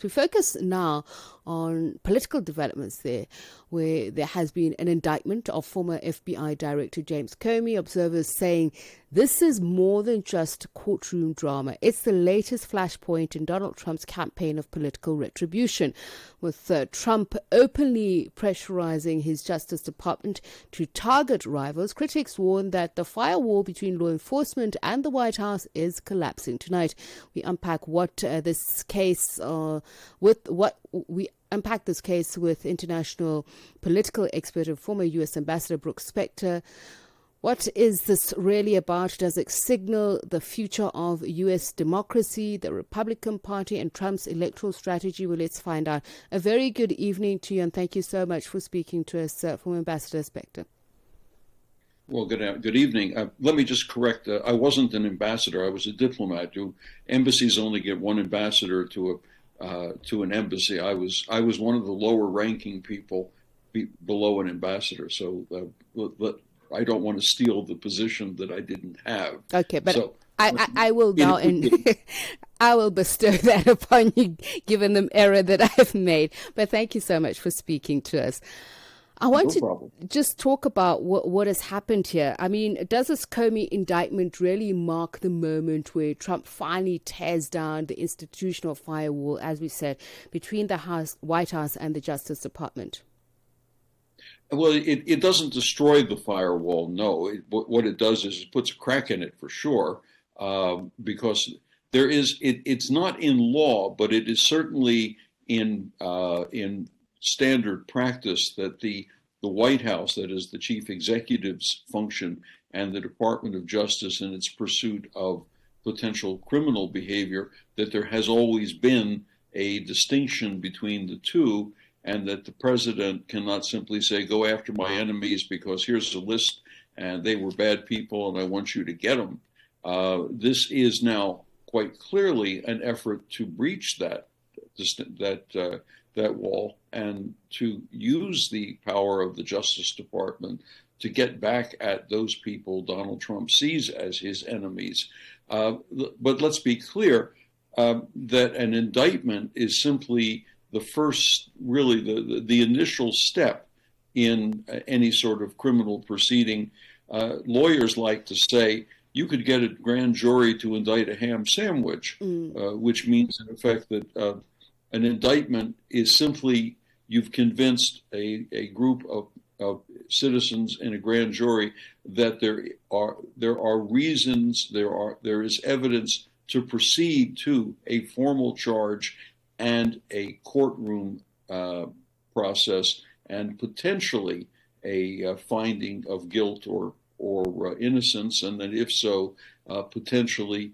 To focus now on political developments there, where there has been an indictment of former FBI Director James Comey, observers saying this is more than just courtroom drama. It's the latest flashpoint in Donald Trump's campaign of political retribution, with Trump openly pressurizing his Justice Department to target rivals. Critics warn that the firewall between law enforcement and the White House is collapsing. Tonight, we unpack this case with international political expert and former U.S. Ambassador Brooks Spector. What is this really about? Does it signal the future of U.S. democracy, the Republican Party, and Trump's electoral strategy? Well, let's find out. A very good evening to you, and thank you so much for speaking to us, former Ambassador Spector. Well, good evening. Let me just correct. I wasn't an ambassador. I was a diplomat. Embassies only get one ambassador to an embassy. I was one of the lower-ranking people below an ambassador. So I don't want to steal the position that I didn't have. Okay, but so, I will now, and I will bestow that upon you, given the error that I've made. But thank you so much for speaking to us. I want to just talk about what has happened here. I mean, does this Comey indictment really mark the moment where Trump finally tears down the institutional firewall, as we said, between the White House and the Justice Department? Well, it doesn't destroy the firewall, no. What it does is it puts a crack in it for sure, because it's not in law, but it is certainly in standard practice that the White House, that is the chief executive's function, and the Department of Justice in its pursuit of potential criminal behavior, that there has always been a distinction between the two, and that the president cannot simply say, go after my enemies because here's a list and they were bad people and I want you to get them. This is now quite clearly an effort to breach that wall and to use the power of the Justice Department to get back at those people Donald Trump sees as his enemies. But let's be clear that an indictment is simply the first, really the initial step in any sort of criminal proceeding. Lawyers like to say you could get a grand jury to indict a ham sandwich, which means in effect that an indictment is simply you've convinced a group of citizens in a grand jury that there are reasons, there is evidence to proceed to a formal charge and a courtroom process, and potentially a finding of guilt or innocence, and then if so, potentially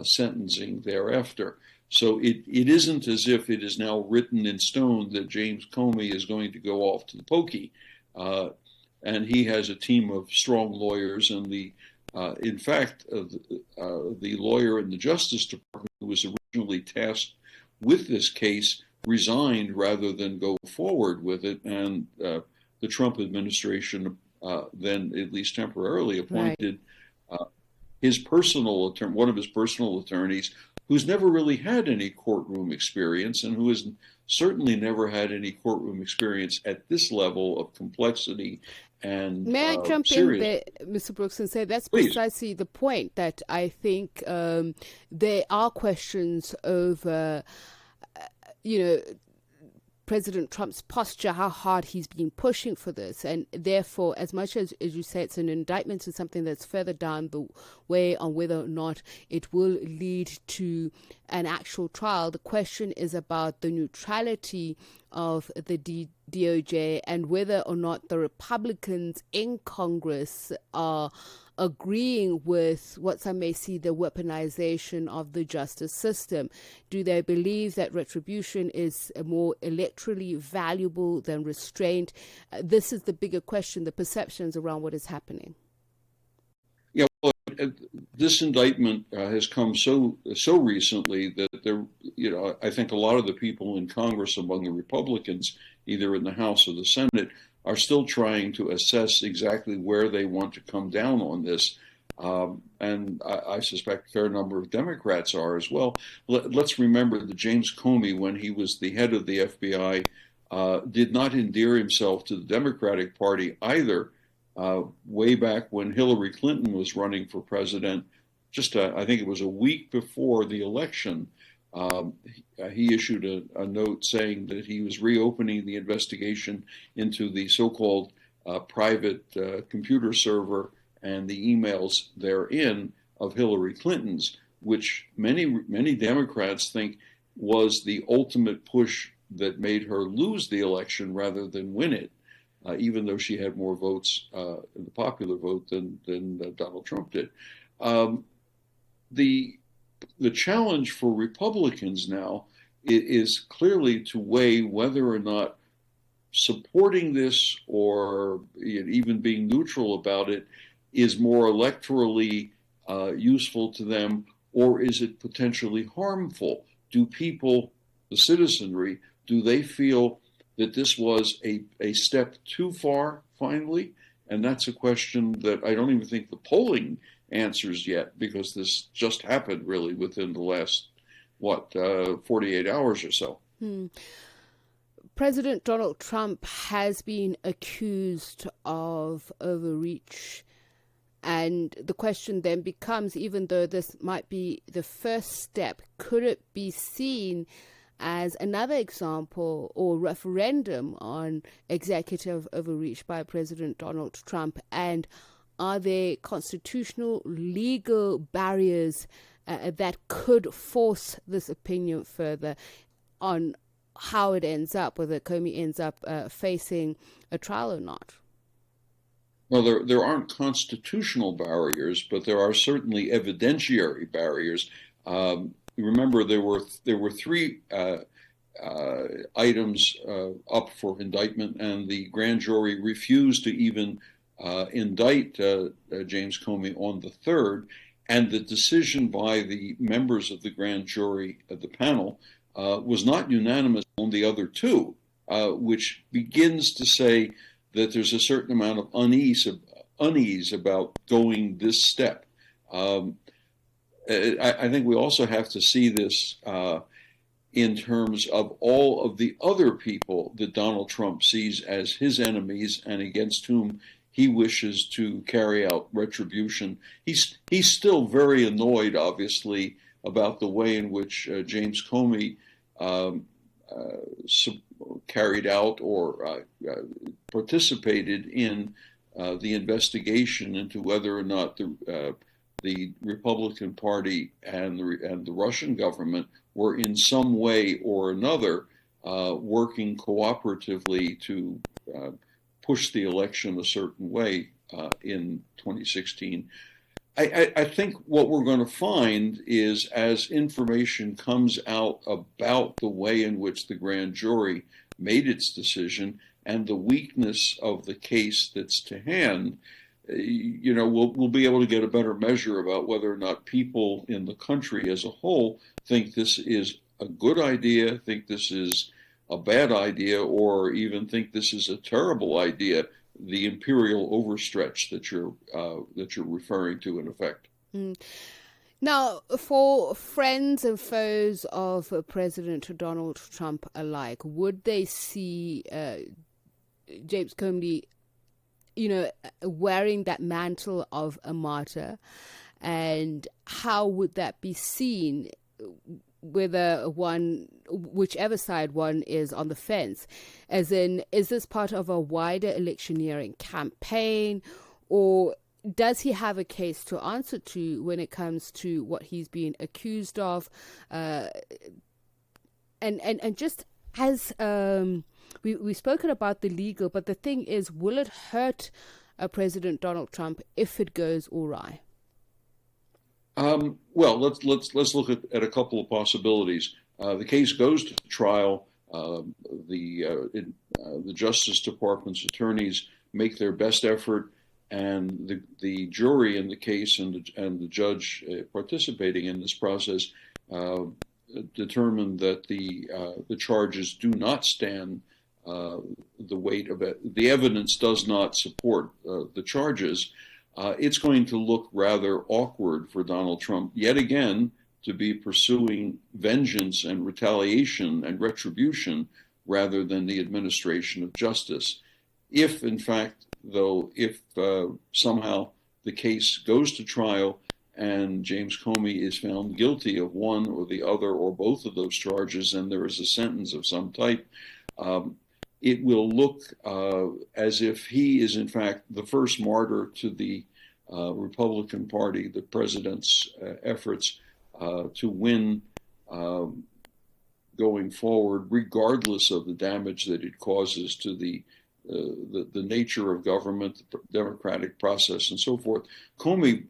sentencing thereafter. So it isn't as if it is now written in stone that James Comey is going to go off to the pokey, and he has a team of strong lawyers. And in fact, the lawyer in the Justice Department who was originally tasked with this case resigned rather than go forward with it, and the Trump administration then, at least temporarily, appointed his personal attorney, one of his personal attorneys, who's never really had any courtroom experience and who has certainly never had any courtroom experience at this level of complexity. And may I jump in there, Mr. Brooks, and say that's precisely the point, that I think there are questions over, President Trump's posture, how hard he's been pushing for this. And therefore, as much as you say it's an indictment, it's something that's further down the way on whether or not it will lead to an actual trial. The question is about the neutrality of the DOJ and whether or not the Republicans in Congress are agreeing with what some may see the weaponization of the justice system. Do they believe that retribution is more electorally valuable than restraint? This is the bigger question, the perceptions around what is happening. Yeah, well, this indictment has come so recently that there, I think a lot of the people in Congress among the Republicans, either in the House or the Senate, are still trying to assess exactly where they want to come down on this. And I suspect a fair number of Democrats are as well. Let's remember that James Comey, when he was the head of the FBI, did not endear himself to the Democratic Party either. Way back when Hillary Clinton was running for president, I think it was a week before the election, he issued a note saying that he was reopening the investigation into the so-called private computer server and the emails therein of Hillary Clinton's, which many Democrats think was the ultimate push that made her lose the election rather than win it, even though she had more votes in the popular vote than Donald Trump did. The challenge for Republicans now is clearly to weigh whether or not supporting this or even being neutral about it is more electorally useful to them, or is it potentially harmful? Do people, the citizenry, do they feel that this was a step too far finally? And that's a question that I don't even think the polling answers yet, because this just happened really within the last, 48 hours or so. President Donald Trump has been accused of overreach. And the question then becomes, even though this might be the first step, could it be seen as another example or referendum on executive overreach by President Donald Trump? And are there constitutional legal barriers that could force this opinion further on how it ends up, whether Comey ends up facing a trial or not? Well, there aren't constitutional barriers, but there are certainly evidentiary barriers. Remember, there were three items up for indictment, and the grand jury refused to even indict James Comey on the third. And the decision by the members of the grand jury, the panel, was not unanimous on the other two, which begins to say that there's a certain amount of unease about going this step. I think we also have to see this in terms of all of the other people that Donald Trump sees as his enemies and against whom he wishes to carry out retribution. He's still very annoyed, obviously, about the way in which James Comey carried out or participated in the investigation into whether or not the Republican Party and the Russian government were in some way or another working cooperatively to push the election a certain way in 2016. I think what we're going to find is, as information comes out about the way in which the grand jury made its decision and the weakness of the case that's to hand, we'll be able to get a better measure about whether or not people in the country as a whole think this is a good idea, think this is a bad idea, or even think this is a terrible idea, the imperial overstretch that you're referring to, in effect. Now, for friends and foes of President Donald Trump alike, would they see James Comey, wearing that mantle of a martyr? And how would that be seen, whichever side one is on the fence? As in, is this part of a wider electioneering campaign, or does he have a case to answer to when it comes to what he's being accused of? And just as we've spoken about the legal, but the thing is, will it hurt President Donald Trump if it goes awry? Well, let's look at a couple of possibilities. The case goes to trial. The Justice Department's attorneys make their best effort, and the jury in the case and the judge participating in this process determined that the charges do not stand the weight of it. The evidence does not support the charges. it's going to look rather awkward for Donald Trump yet again to be pursuing vengeance and retaliation and retribution rather than the administration of justice. If, in fact, though, if somehow the case goes to trial and James Comey is found guilty of one or the other or both of those charges, and there is a sentence of some type, it will look as if he is, in fact, the first martyr to the Republican Party, the president's efforts to win going forward, regardless of the damage that it causes to the nature of government, the democratic process, and so forth. Comey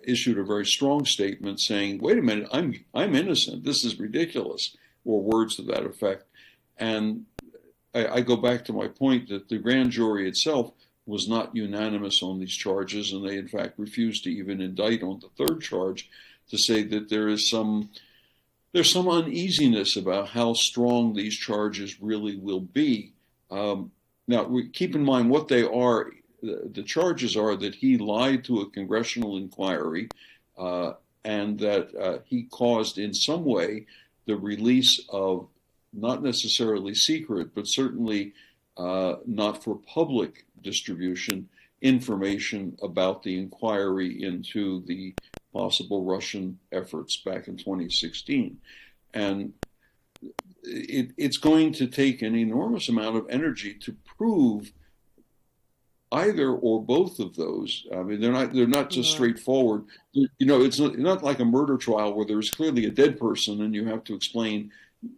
issued a very strong statement saying, "Wait a minute, I'm innocent. This is ridiculous," or words to that effect. And I go back to my point that the grand jury itself was not unanimous on these charges, and they in fact refused to even indict on the third charge, to say that there's some uneasiness about how strong these charges really will be. Now, keep in mind what they are. The charges are that he lied to a congressional inquiry and that he caused in some way the release of not necessarily secret, but certainly not for public distribution, information about the inquiry into the possible Russian efforts back in 2016. And it's going to take an enormous amount of energy to prove either or both of those. I mean, they're not just straightforward. You know, it's not like a murder trial where there's clearly a dead person and you have to explain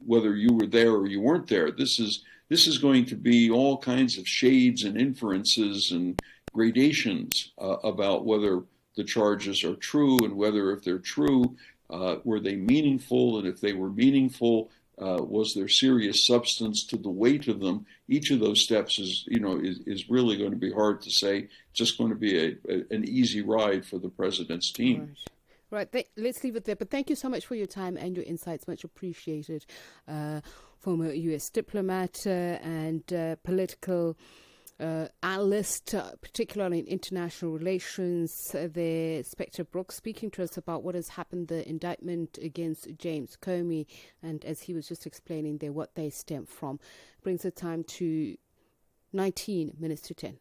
whether you were there or you weren't there. This is going to be all kinds of shades and inferences and gradations about whether the charges are true and whether, if they're true, were they meaningful, and if they were meaningful, was there serious substance to the weight of them? Each of those steps is really going to be hard to say. Just going to be an easy ride for the president's team. Right. Let's leave it there. But thank you so much for your time and your insights. Much appreciated. Former U.S. diplomat and political analyst, particularly in international relations, the Spector Brooks, speaking to us about what has happened, the indictment against James Comey, and as he was just explaining there, what they stem from. Brings the time to 19 minutes to 10.